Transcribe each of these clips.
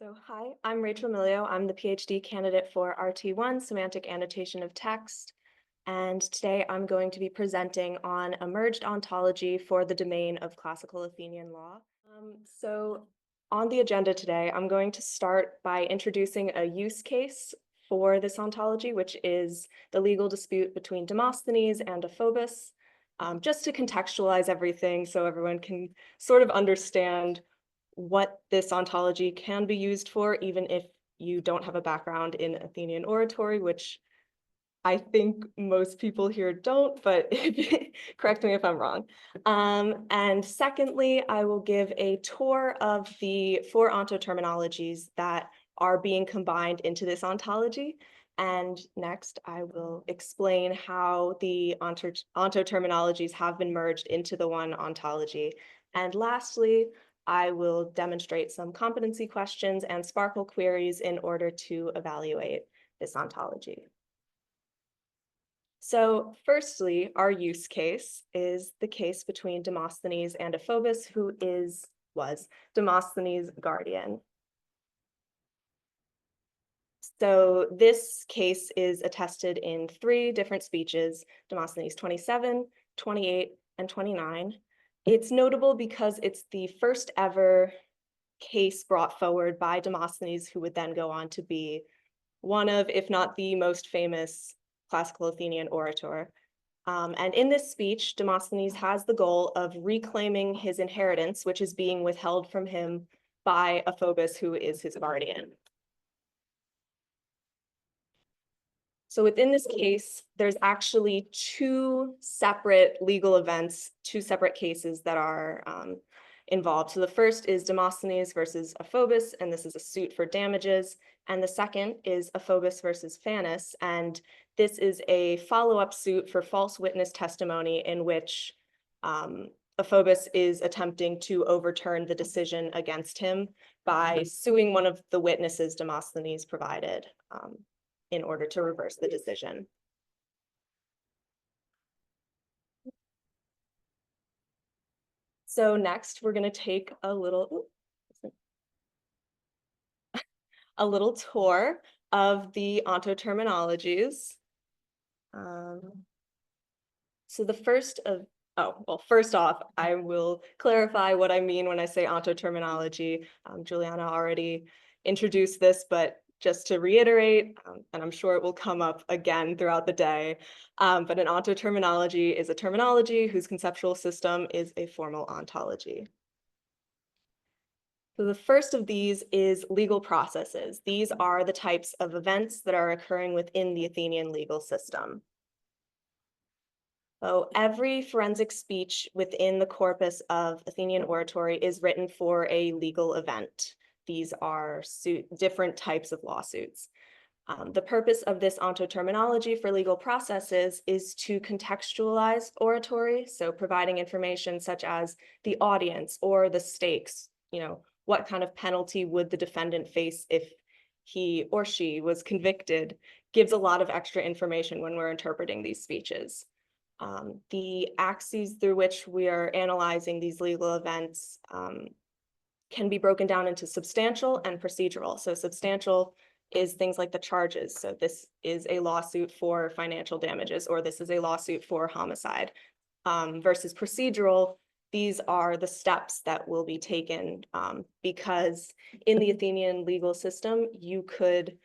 Hi, I'm Rachel Milio. I'm the PhD candidate for RT1, Semantic Annotation of Text. And today I'm going to be presenting on a merged ontology for the domain of classical Athenian law. So on the agenda today, I'm going to start by introducing a use case for this ontology, which is the legal dispute between Demosthenes and Aphobus, just to contextualize everything so everyone can sort of understand what this ontology can be used for, even if you don't have a background in Athenian oratory, which I think most people here don't, but correct me if I'm wrong. And secondly, I will give a tour of the four ontoterminologies that are being combined into this ontology. And next, I will explain how the ontoterminologies have been merged into the one ontology. And lastly, I will demonstrate some competency questions and Sparkle queries in order to evaluate this ontology. So firstly, our use case is the case between Demosthenes and Aphobus, who was Demosthenes' guardian. So this case is attested in 3 different speeches, Demosthenes 27, 28, and 29. It's notable because it's the first ever case brought forward by Demosthenes, who would then go on to be one of, if not the most famous classical Athenian orator. And in this speech, Demosthenes has the goal of reclaiming his inheritance, which is being withheld from him by Aphobus, who is his guardian. So within this case, there's actually 2 separate legal events, 2 separate cases that are involved. So the first is Demosthenes versus Aphobus, and this is a suit for damages. And the second is Aphobus versus Phanes, and this is a follow-up suit for false witness testimony in which Aphobus is attempting to overturn the decision against him by suing one of the witnesses Demosthenes provided in order to reverse the decision. So next, we're going to take a little tour of the ontoterminologies. So the first of, first off, I will clarify what I mean when I say ontoterminology. Giuliana already introduced this, but just to reiterate, and I'm sure it will come up again throughout the day, but an ontoterminology is a terminology whose conceptual system is a formal ontology. So the first of these is legal processes. These are the types of events that are occurring within the Athenian legal system. So every forensic speech within the corpus of Athenian oratory is written for a legal event. These are different types of lawsuits. The purpose of this ontoterminology for legal processes is to contextualize oratory, so providing information such as the audience or the stakes, what kind of penalty would the defendant face if he or she was convicted, gives a lot of extra information when we're interpreting these speeches. The axes through which we are analyzing these legal events can be broken down into substantial and procedural. So substantial is things like the charges. So this is a lawsuit for financial damages, or this is a lawsuit for homicide. Versus procedural, these are the steps that will be taken because in the Athenian legal system, you could,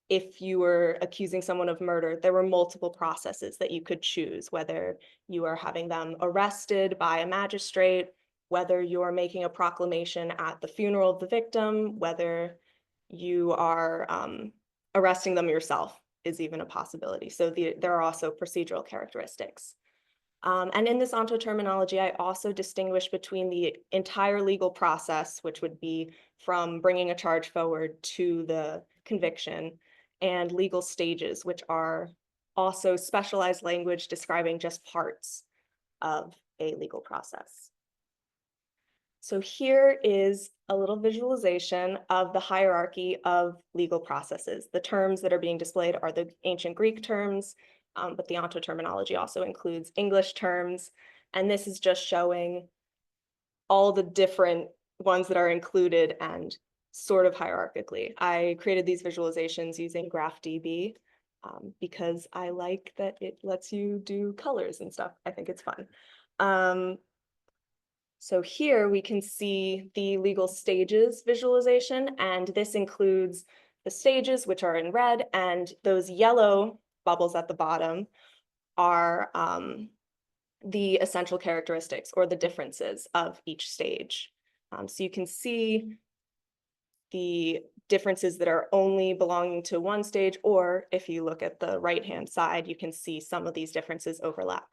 if you were accusing someone of murder, there were multiple processes that you could choose, whether you are having them arrested by a magistrate, whether you're making a proclamation at the funeral of the victim, whether you are arresting them yourself is even a possibility. So there are also procedural characteristics. And in this ontoterminology, I also distinguish between the entire legal process, which would be from bringing a charge forward to the conviction, and legal stages, which are also specialized language describing just parts of a legal process. So here is a little visualization of the hierarchy of legal processes. The terms that are being displayed are the ancient Greek terms, but the ontoterminology also includes English terms. And this is just showing all the different ones that are included and sort of hierarchically. I created these visualizations using GraphDB because I like that it lets you do colors and stuff. I think it's fun. So here we can see the legal stages visualization, and this includes the stages, which are in red, and those yellow bubbles at the bottom are the essential characteristics or the differences of each stage. So you can see the differences that are only belonging to one stage, or if you look at the right-hand side, you can see some of these differences overlap.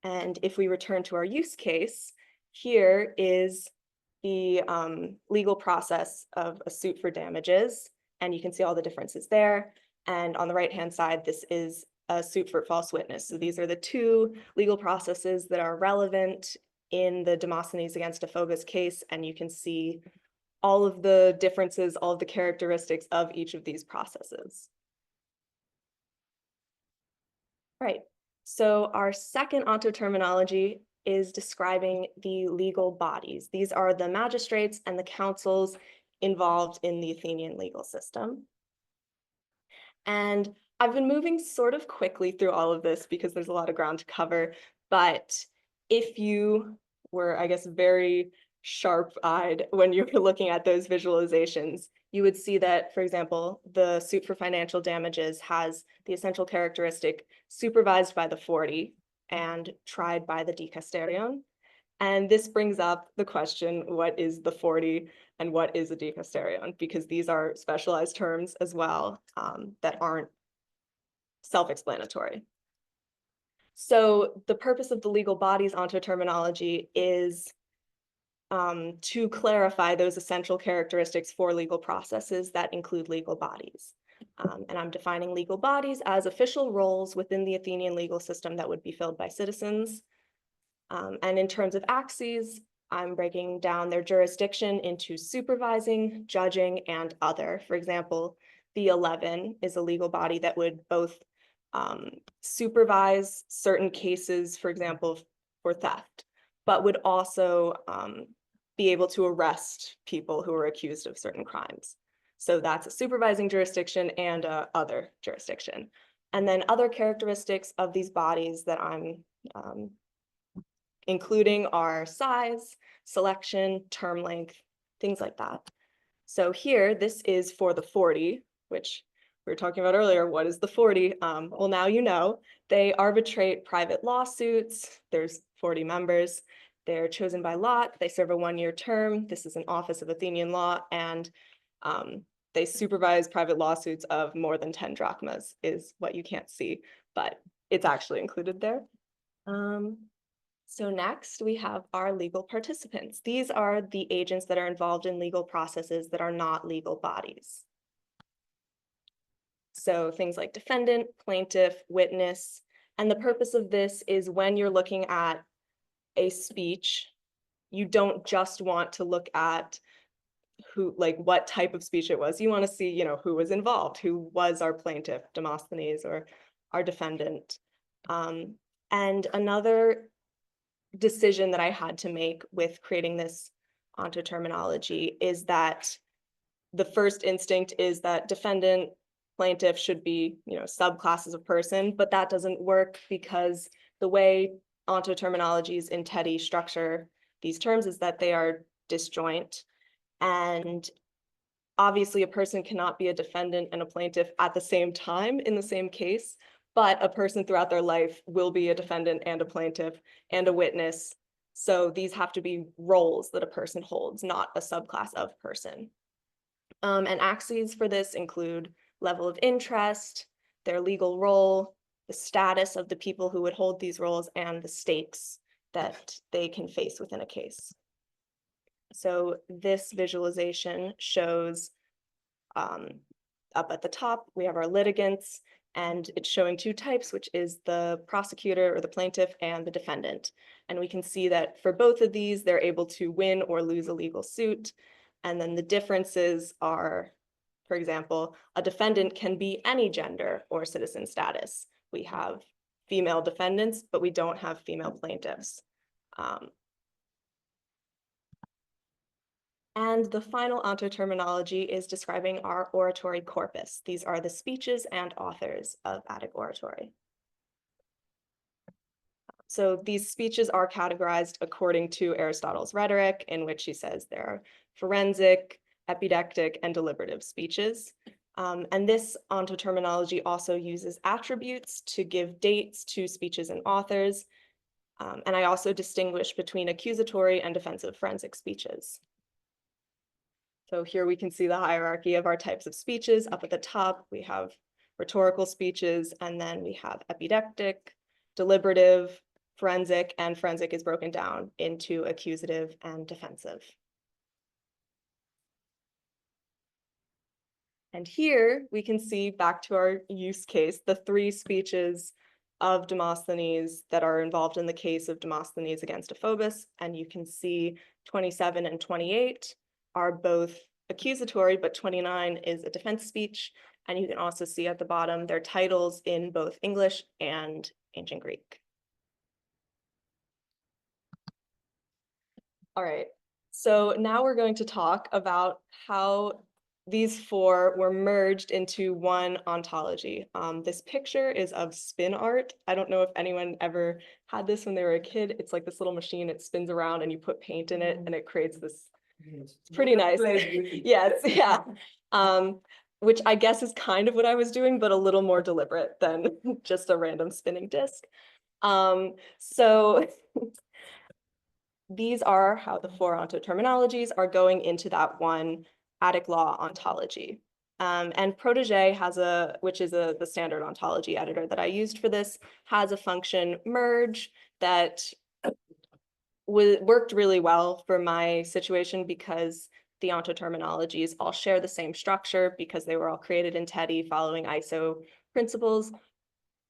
And if we return to our use case, here is the legal process of a suit for damages, and you can see all the differences there. And on the right-hand side, this is a suit for false witness. So these are the two legal processes that are relevant in the Demosthenes against Aphobos case, and you can see all of the differences, all of the characteristics of each of these processes. Right. So our second ontoterminology is describing the legal bodies. These are the magistrates and the councils involved in the Athenian legal system. And I've been moving sort of quickly through all of this because there's a lot of ground to cover, but if you were, I guess, very sharp-eyed when you were looking at those visualizations, you would see that, for example, the suit for financial damages has the essential characteristic supervised by the 40 and tried by the dikasterion. And this brings up the question, what is the 40 and what is a dikasterion? Because these are specialized terms as well that aren't self-explanatory. So the purpose of the legal bodies ontoterminology is to clarify those essential characteristics for legal processes that include legal bodies. And I'm defining legal bodies as official roles within the Athenian legal system that would be filled by citizens. And in terms of axes, I'm breaking down their jurisdiction into supervising, judging, and other. For example, the 11 is a legal body that would both supervise certain cases, for example, for theft, but would also be able to arrest people who are accused of certain crimes. So that's a supervising jurisdiction and a other jurisdiction. And then other characteristics of these bodies that I'm including are size, selection, term length, things like that. So here, this is for the 40, which we were talking about earlier. What is the 40? Well, now you know. They arbitrate private lawsuits. There's 40 members. They're chosen by lot. They serve a 1-year term. This is an office of Athenian law, and they supervise private lawsuits of more than 10 drachmas, is what you can't see, but it's actually included there. So next, we have our legal participants. These are the agents that are involved in legal processes that are not legal bodies. So things like defendant, plaintiff, witness, and the purpose of this is when you're looking at a speech, you don't just want to look at what type of speech it was. You want to see, who was involved, who was our plaintiff, Demosthenes, or our defendant. And another decision that I had to make with creating this ontoterminology is that the first instinct is that defendant, plaintiff should be, subclasses of person, but that doesn't work because the way ontoterminologies in TEDI structure these terms is that they are disjoint. And obviously a person cannot be a defendant and a plaintiff at the same time in the same case, but a person throughout their life will be a defendant and a plaintiff and a witness. So these have to be roles that a person holds, not a subclass of person. And axes for this include level of interest, their legal role, the status of the people who would hold these roles, and the stakes that they can face within a case. So this visualization shows up at the top, we have our litigants, and it's showing two types, which is the prosecutor or the plaintiff and the defendant. And we can see that for both of these, they're able to win or lose a legal suit. And then the differences are, for example, a defendant can be any gender or citizen status. We have female defendants, but we don't have female plaintiffs. And the final ontoterminology is describing our oratory corpus. These are the speeches and authors of Attic oratory. So these speeches are categorized according to Aristotle's rhetoric, in which he says there are forensic, epidectic, and deliberative speeches. And this ontoterminology also uses attributes to give dates to speeches and authors. And I also distinguish between accusatory and defensive forensic speeches. So here we can see the hierarchy of our types of speeches. Up at the top, we have rhetorical speeches, and then we have epidectic, deliberative, forensic, and forensic is broken down into accusative and defensive. And here we can see, back to our use case, the 3 speeches of Demosthenes that are involved in the case of Demosthenes against Aphobus. And you can see 27 and 28 are both accusatory, but 29 is a defense speech. And you can also see at the bottom their titles in both English and ancient Greek. All right, so now we're going to talk about how these 4 were merged into one ontology. This picture is of spin art. I don't know if anyone ever had this when they were a kid. It's like this little machine, it spins around and you put paint in it and it creates this, it's pretty nice. Yes, yeah. Which I guess is kind of what I was doing, but a little more deliberate than just a random spinning disc. So these are how the 4 ontoterminologies are going into that one Attic law ontology. And Protégé has which is the standard ontology editor that I used for this, has a function merge that worked really well for my situation because the ontoterminologies all share the same structure because they were all created in TEDI following ISO principles.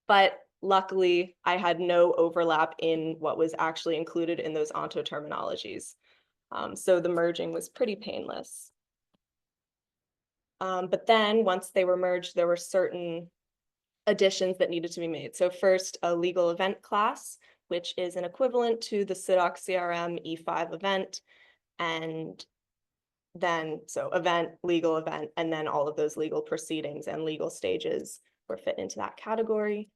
But luckily, I had no overlap in what was actually included in those ontoterminologies. So the merging was pretty painless. But then once they were merged, there were certain additions that needed to be made. So first, a legal event class, which is an equivalent to the CIDOC CRM E5 event. And then, so event, legal event, and then all of those legal proceedings and legal stages were fit into that category.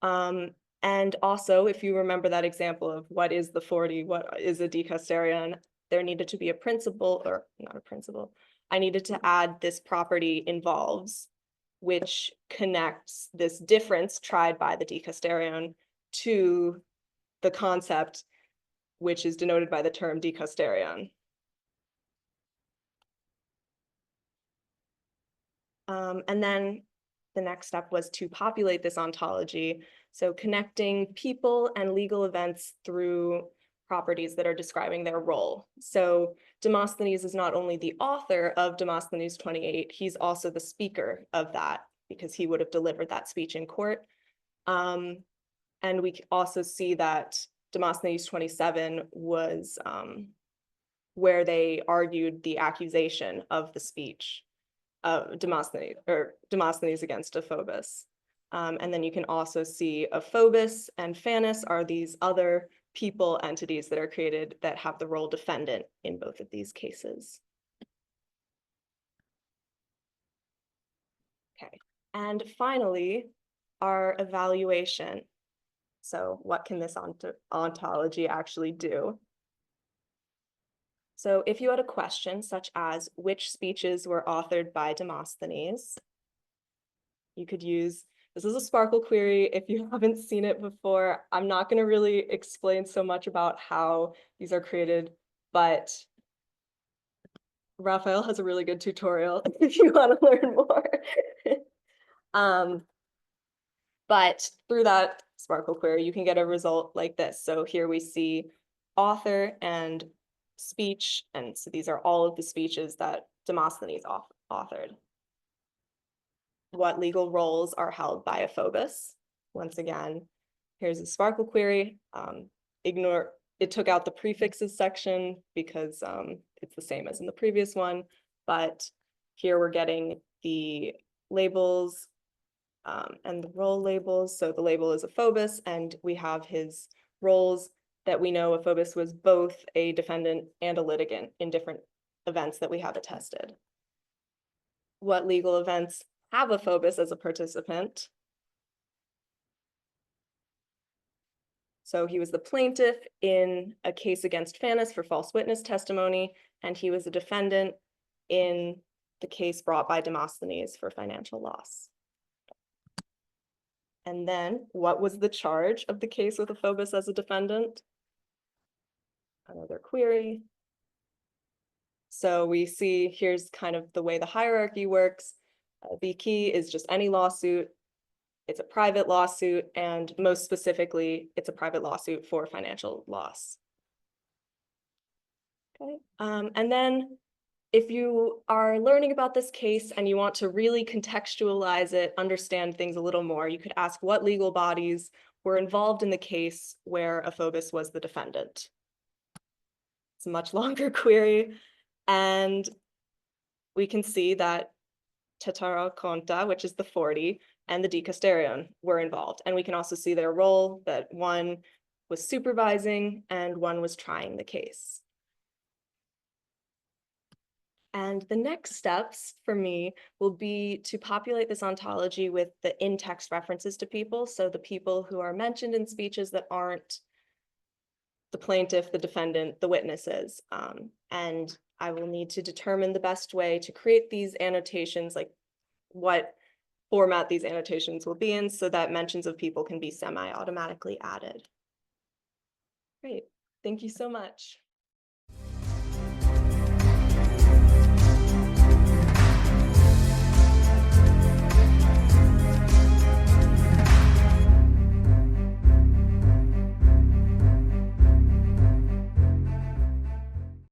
And also, if you remember that example of what is the 40, what is a dicasterion, there needed to be a principle, or not a principle. I needed to add this property involves, which connects this difference tried by the dicasterion to the concept, which is denoted by the term dicasterion. And then the next step was to populate this ontology. So connecting people and legal events through properties that are describing their role. So Demosthenes is not only the author of Demosthenes 28, he's also the speaker of that because he would have delivered that speech in court. And we also see that Demosthenes 27 was where they argued the accusation of the speech of Demosthenes against Aphobus. And then you can also see Aphobus and Phanis are these other people entities that are created that have the role defendant in both of these cases. Okay, and finally, our evaluation. So what can this ontology actually do? So if you had a question such as which speeches were authored by Demosthenes, you could use, this is a Sparkle query. If you haven't seen it before, I'm not going to really explain so much about how these are created, but Raphael has a really good tutorial if you want to learn more. But through that Sparkle query, you can get a result like this. So here we see author and speech, and so these are all of the speeches that Demosthenes authored. What legal roles are held by Aphobus? Once again, here's a Sparkle query. It took out the prefixes section because it's the same as in the previous one, but here we're getting the labels and the role labels. So the label is Aphobus, and we have his roles that we know Aphobus was both a defendant and a litigant in different events that we have attested. What legal events have a phobos as a participant? So he was the plaintiff in a case against Phanes for false witness testimony, and he was a defendant in the case brought by Demosthenes for financial loss. And then, what was the charge of the case with a phobos as a defendant? Another query. So we see here's kind of the way the hierarchy works. The key is just any lawsuit. It's a private lawsuit, and most specifically, it's a private lawsuit for financial loss. Okay, and then if you are learning about this case and you want to really contextualize it, understand things a little more, you could ask what legal bodies were involved in the case where a phobos was the defendant. It's a much longer query, and we can see that Tetara Conta, which is the 40, and the Dicasterion were involved. And we can also see their role, that one was supervising and one was trying the case. And the next steps for me will be to populate this ontology with the in-text references to people. So the people who are mentioned in speeches that aren't the plaintiff, the defendant, the witnesses. And I will need to determine the best way to create these annotations, like what format these annotations will be in, so that mentions of people can be semi-automatically added. Great, thank you so much.